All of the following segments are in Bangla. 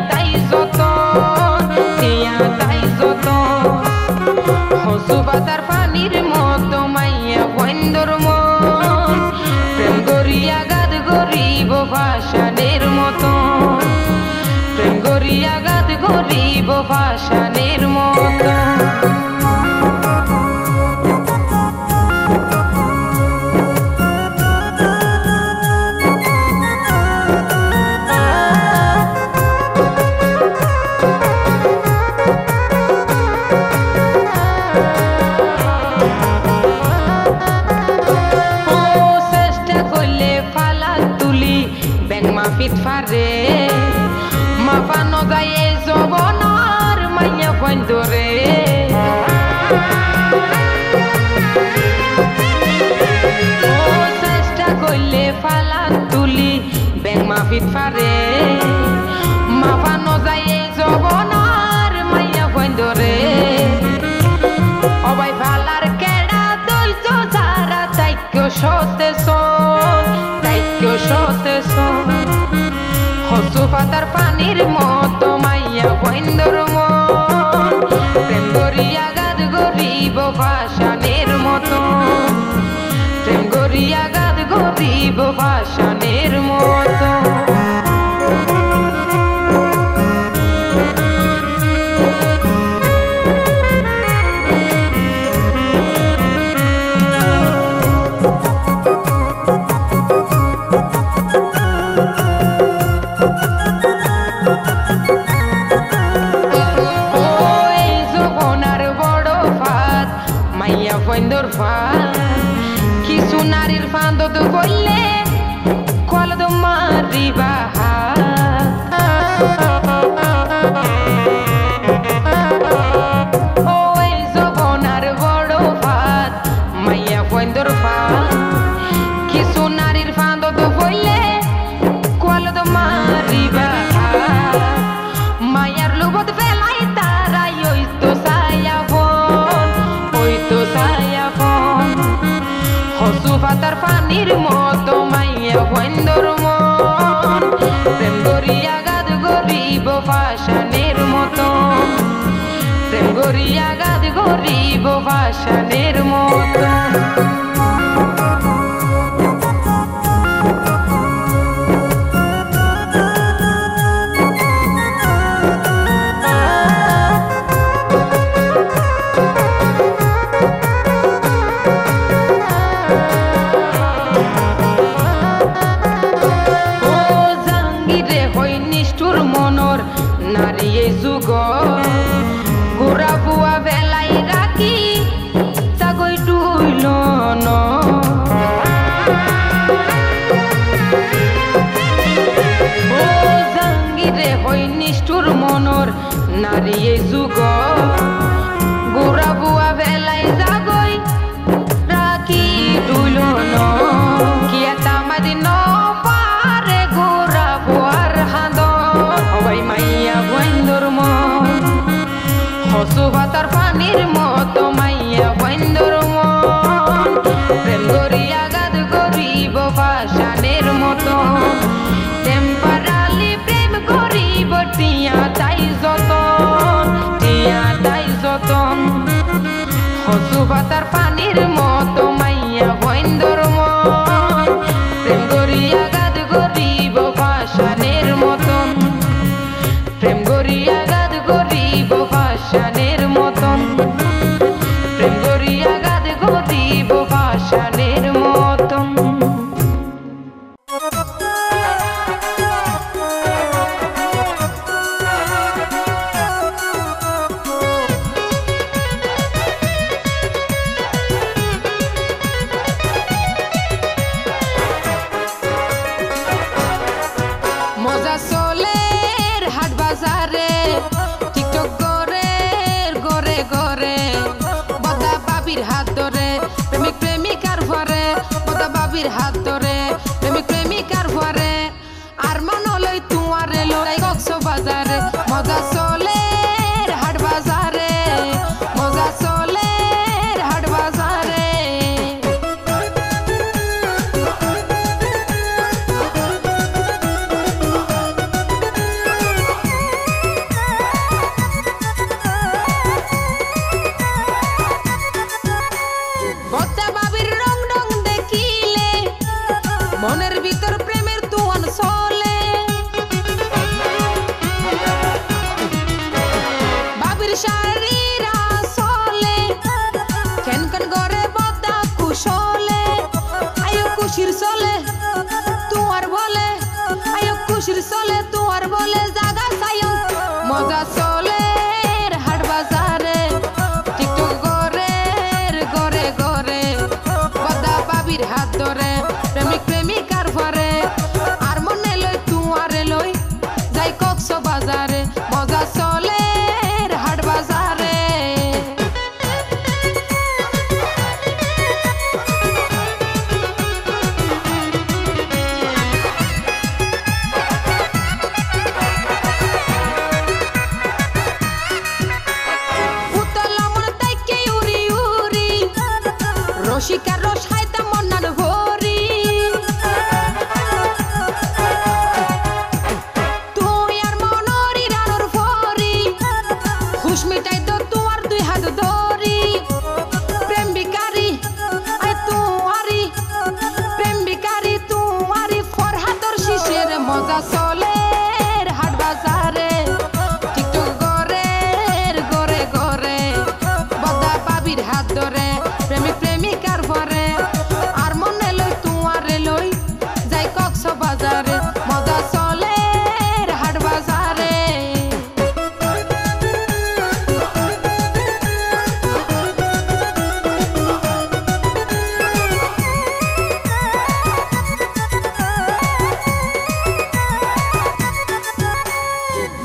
তাই যতন টিয়া তাই যতন হসু পাতার পানির মতো মাইয়া বন্দর মন প্রেম গড়িয়া গাদ গরিব ভাষানের মতন প্রেম গড়িয়া গাদ গরিব ভাষানের মতন মাফিত ফারে মাফানো যায় এই জবনার মাইয়া বন্দরে ও চেষ্টা করলে ফালা তুলি ব্যাং মাফিত ফারে মাফানো যায় এই জবনার মাইয়া বন্দরে অবাই ফালার কেডা দইছ যারা তাইক্য সতে সন তাইক্য সতে সন হসু পাতার পানির মতো মাইয়া বন্দর মন প্রেম গড়িয়া গাদ গরিব ভাষানের মতন প্রেম গড়িয়া গাদ গরিব ভাষানের মতন বন্দর ফান কিছু নারীর ফান্দত বললে কলদ মারিবা ও এই জবনার বড় ফাত মাইয়া বন্দর ফান কিছু নারীর ফান্দত বললে কলদ মারিবা মায়ার লোভত ফেলাই তারাই ওই তো সায়া হসু পাতার পানির মতো মাইয়া বন্দর মন প্রেম গড়িয়া গাদ গরিব ভাষানের মতন প্রেম গড়িয়া গাদ গরিব ভাষানের মতন নারী যুগ গোড়া বুয়া বেলাই রাখি চাগৈ ডুইল ন ও জাঙ্গিরে হই নিষ্ঠুর মনর নারী যুগ গোড়া বুয়া বেলাই জাগৈ রাখি ডুইল ন কি এটা মাদিন পারে গোড়া বুয়ার হাঁদন সবাই মাইয়া বন্দর মন হসু পাতার পানির মতো মাইয়া বন্দর মন প্রেম গড়িয়া গাদ গরিব ভাষানের মতন টেম্পারালি প্রেম গরিব টিয়া তাই যতন হসু পাতার পানির মতো মাইয়া বন্দর মন প্রেম গড়িয়া গাদ গরিব ভাষানের মতন প্রেম গড়িয়া গাদ গরিব ভাষানের মতন প্রেম গড়িয়া গাদ গরিব ভাষানের মতন মজা চলের হাট বাজারে টিকটক করে গড়ে গড়ে বদা বাবির হাত ধরে প্রেমিক প্রেমিকার ভরে বদা বাবির হাত ধরে প্রেমিক প্রেমিকার ভরে আর মনলই তুয়ারে লড়াই কক্স বাজারে মজা চলের হাট বাজারে মজা চলের হাট বাজারে বদা বাবির রং রং দেখিলে মনের ভিতর প্রেমের তুয়ান চলে বাবির শাড়িরা চলে কেন কেন গরে বদা কুশলে আয়ো খুশির চলে তুয়ার বলে আয়ো খুশির চলে তুয়ার বলে জাগা সায়ন মজা চলে হাট বাজারে টিকটক গরে গরে বদা বাবির হাত ধরে প্রেমিক প্রেমিকার ঘরে আর মনে লই তুয়ারে লই যাই কক্স বাজারে মজা চলে হাট বাজারে রসিকার রস খাইতা মন্নার ভরি তুই আর মনরি রানোর ভরি খুশ মিটাই তো তুয়ার দুই হাত ধরি প্রেম বিকারি আয় তুয়ারি প্রেম বিকারি তুয়ারি ফরহাদর শিশের মজা চলে হাট বাজারে টিকটক গরে গরে বদা বাবির হাত ধরে প্রেমিক প্রেমিকার ঘরে আর মনে লই তুয়ারে লই যাই কক্স বাজারে মজা চলে হাট বাজারে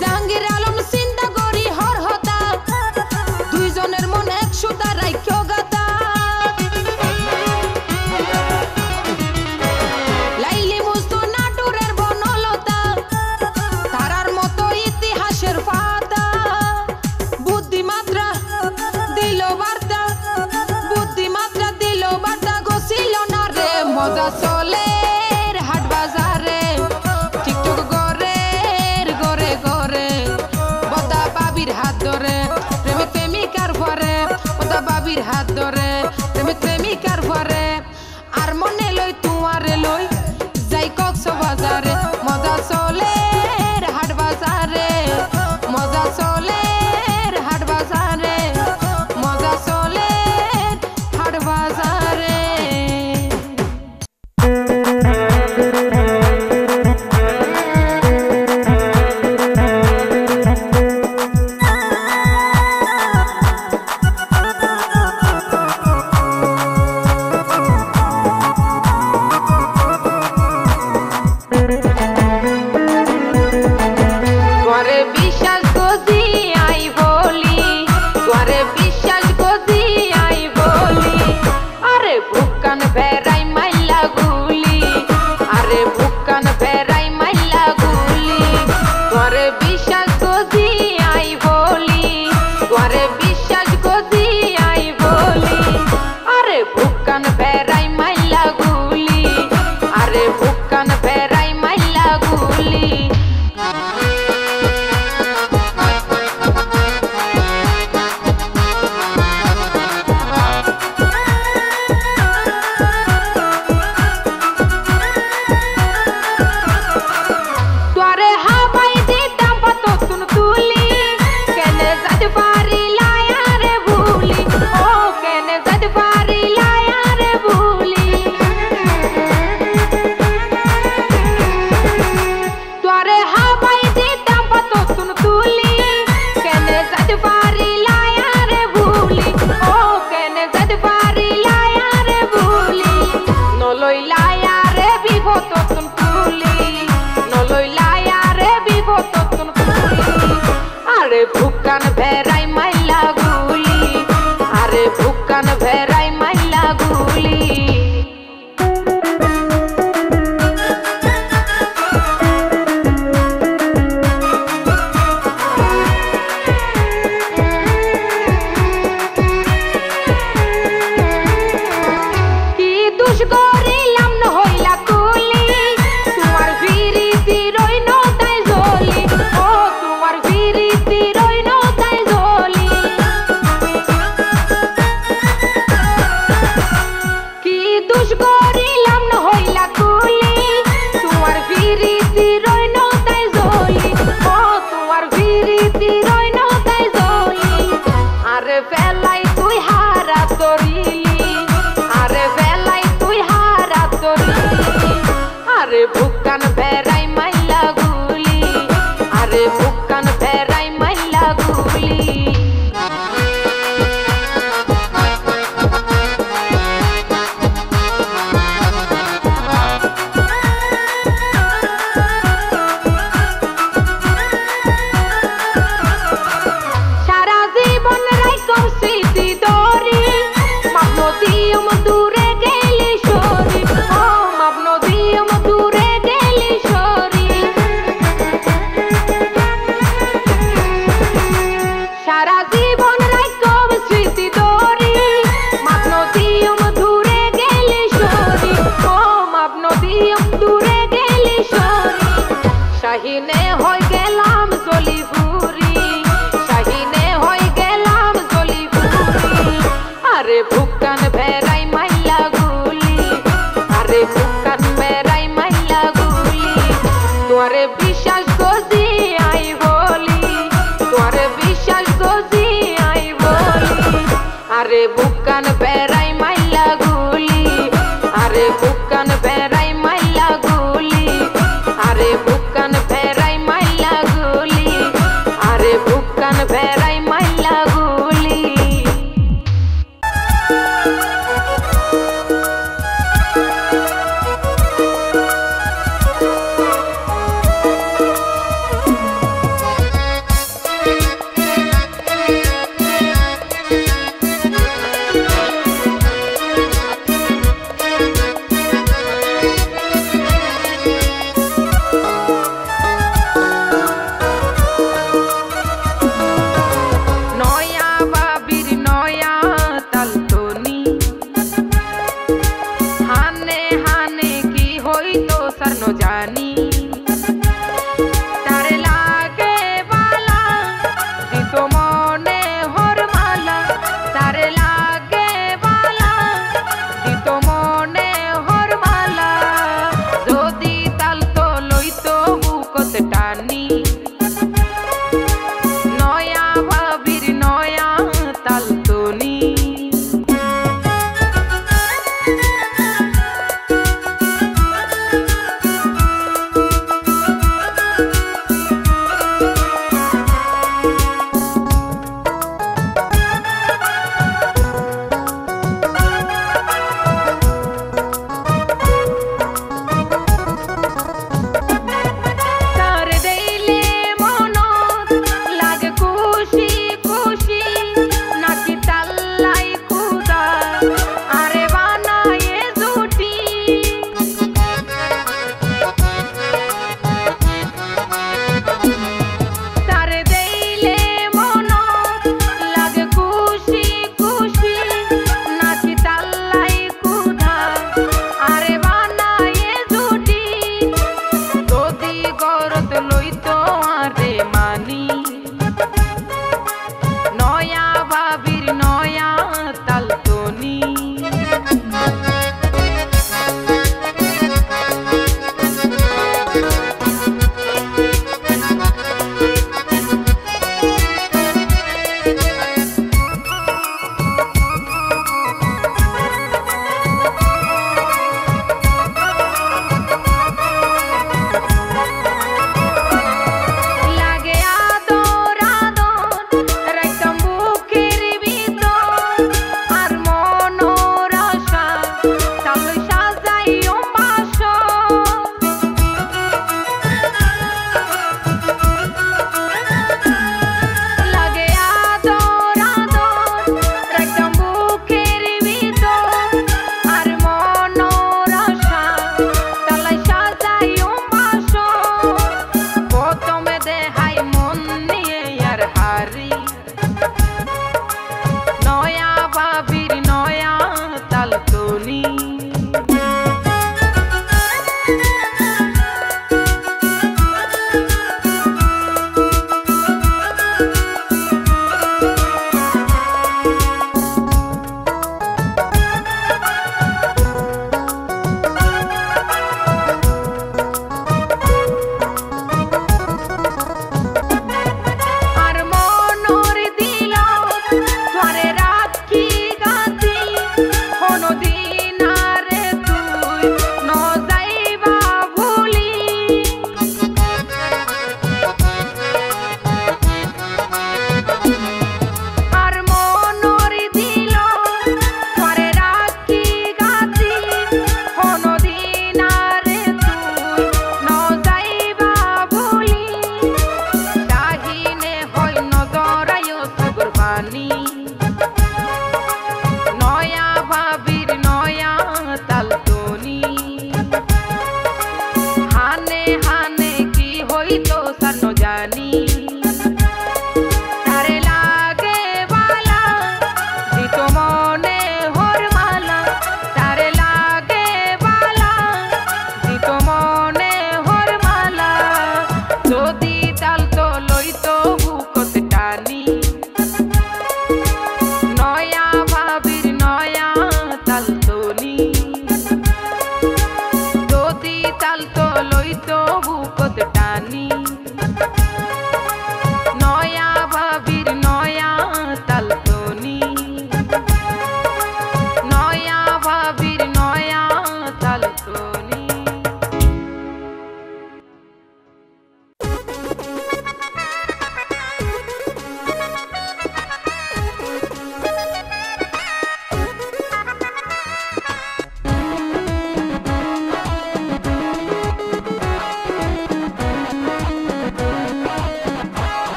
জাহাঙ্গীর আলম চিন্তা করি হর হতা দুইজনের মন এক সুতা রাইখ্য গাতা লাইলি মুস্তু নাটুরের বনলতা তারার মতো ইতিহাসের পাতা বুদ্ধিমাত্রা দিল বার্তা গছিল না রে মজা চলে হাট বাজারে টিকটক গরে বদা বাবির হাত ধরে প্রেমিক প্রেমিকার ঘরে বদা বাবির হাত ধরে প্রেমিক প্রেমিকার ঘরে আর মনে লই তুয়ারে লই যাই কক্স বাজারে মজা চলে হাট বাজারে মজা চলে হাট বাজারে মজা চলে হাট বাজারে তোরে বিশ্বাস করি আই বলি তোরে বিশ্বাস করি আই বলি আরে বুকান বেড়াই মাইলা গুলি আরে বুকান বেড়াই মাইলা গুলি তোরে বিশ্বাস করি আই বলি তোরে বিশ্বাস করি আই বলি আরে বুকান বেড়াই মাইলা গুলি আরে বুকান বেড়াই মাইলা গুলি তোরে হাবাই দিতাম পাততুন তুলি কেনে যাইতে পারি লায়ারে ভুলি ও কেনে যাইতে পারি লায়ারে দুষ করিলাম না হইলা কুলি তোমার ফিরিতি রইন তাই জলি ও তোমার ফিরিতি রইন তাই জলি আরে বেলাই তুই হারা তরিলি আরে বেলাই তুই হারা তরিলি আরে বুকান বেড়াই মাইলা গুলি আরে বুকান বেড়াই মাইলা গুলি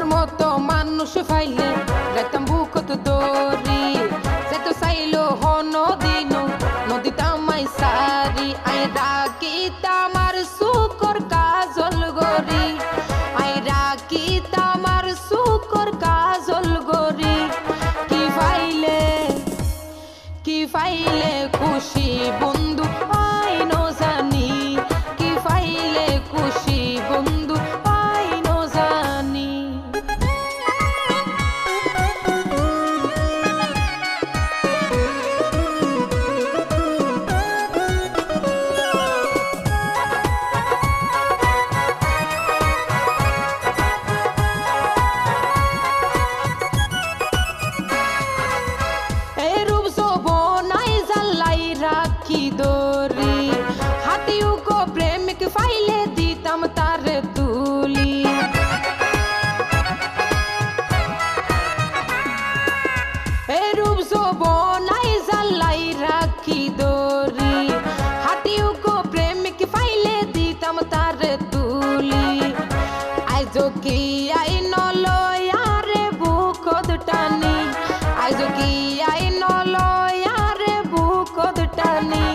মনের মতো মানুষ ফাইলে রাখতাম বুকত দরি যেত চাইলো নদীনো নদী তামাই সারি আই রাখি তামার সুকর কাজল গরি আই রাখি তামার সুকর কাজল গরি কি ফাইলে খুশি বন্ধু আই ন জানি কি ফাইলে খুশি বন্ধু আই ন জানি রাখি দরি হাতিও গো প্রেমিক ফাইলে দিতাম তারে তুলি এ রূপ যৌবনাই জ্বালাই রাখি দরি হাতিও গো প্রেমিক ফাইলে দিতাম তারে তুলি আইজ কি আই নলয়ারে বুকদ টানি আইজ কি আই নলয়ারে বুকদ টানি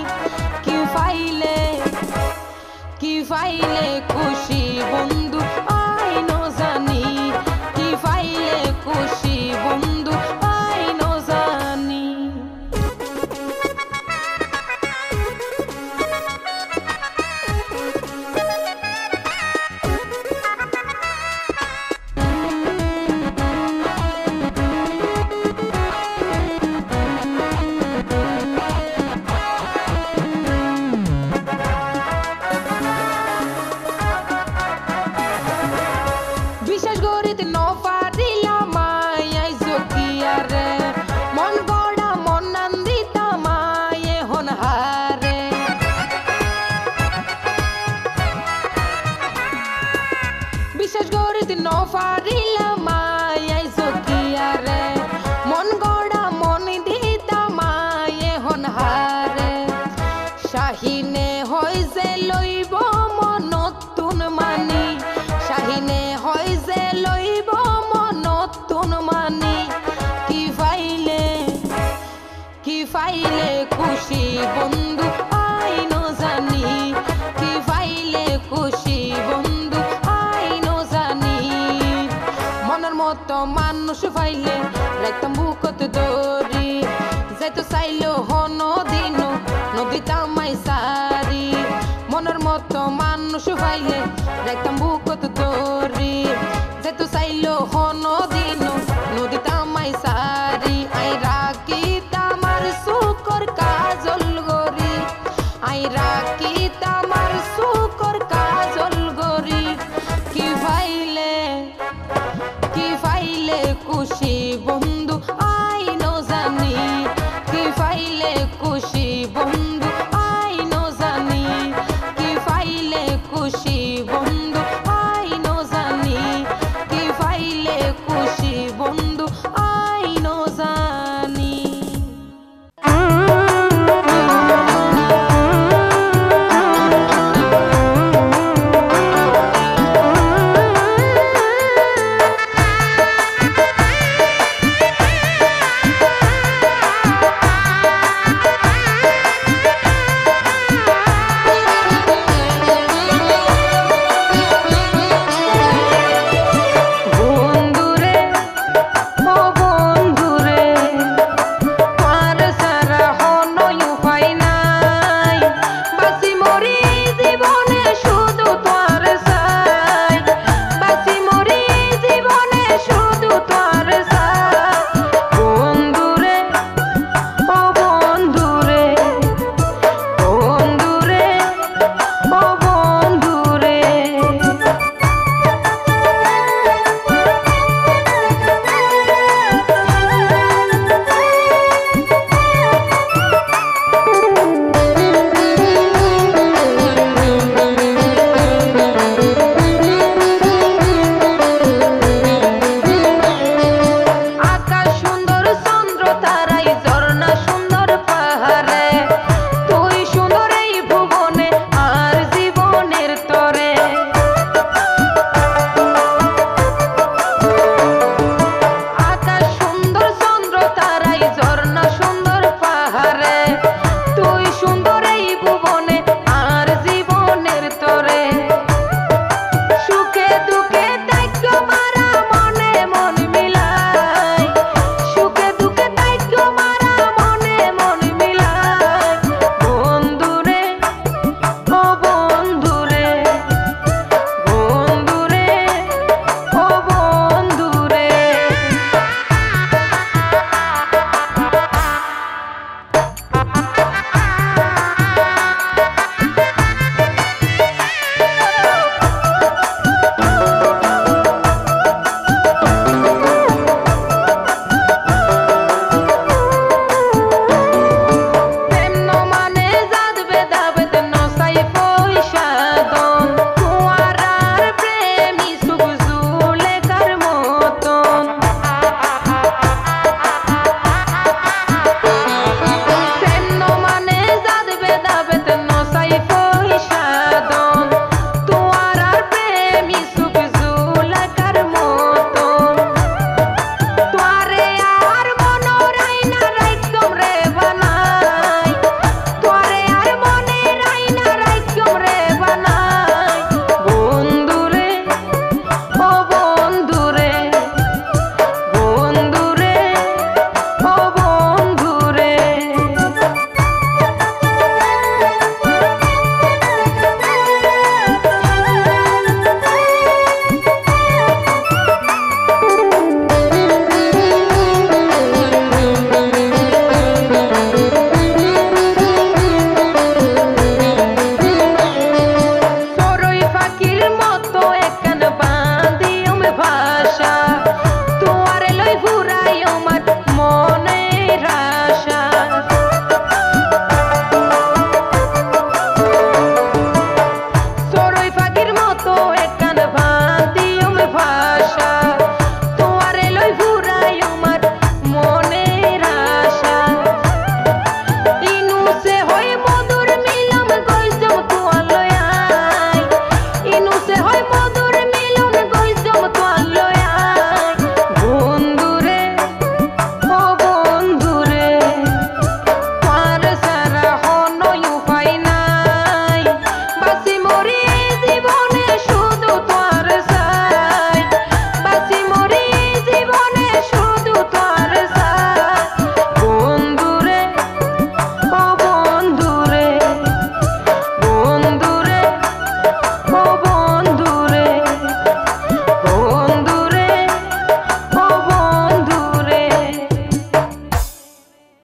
কি ফাইলে খুশি বন্ধু আই ন জানি কি ফাইলে খুশি বন্ধু আই ন জানি বিশ্বাস করিতে ন পারিলাম আই জকিয়ারে মন গড়া মন দিতাম এখন হারে শাহিনে হয় যে লইব মনতুন মানি শাহিনে হয় যে লইব মনতুন মানি কি ফাইলে খুশি বন্ধু আই ন জানি কি ফাইলে খুশি বন্ধু মনের মতো মানুষ ফাইলে রাখতাম বুকত দরি যেত চাইলো নদীনো নদী তামাই সারি মনের মতো মানুষ ফাইলে রাখতাম বুকত দরি যেত চাইলো নদীনো নদী তামাই সারি আই রাখি তামার সুকর কাজল গরি আই রাখি তামার সুকর কাজল গরি কি ফাইলে খুশি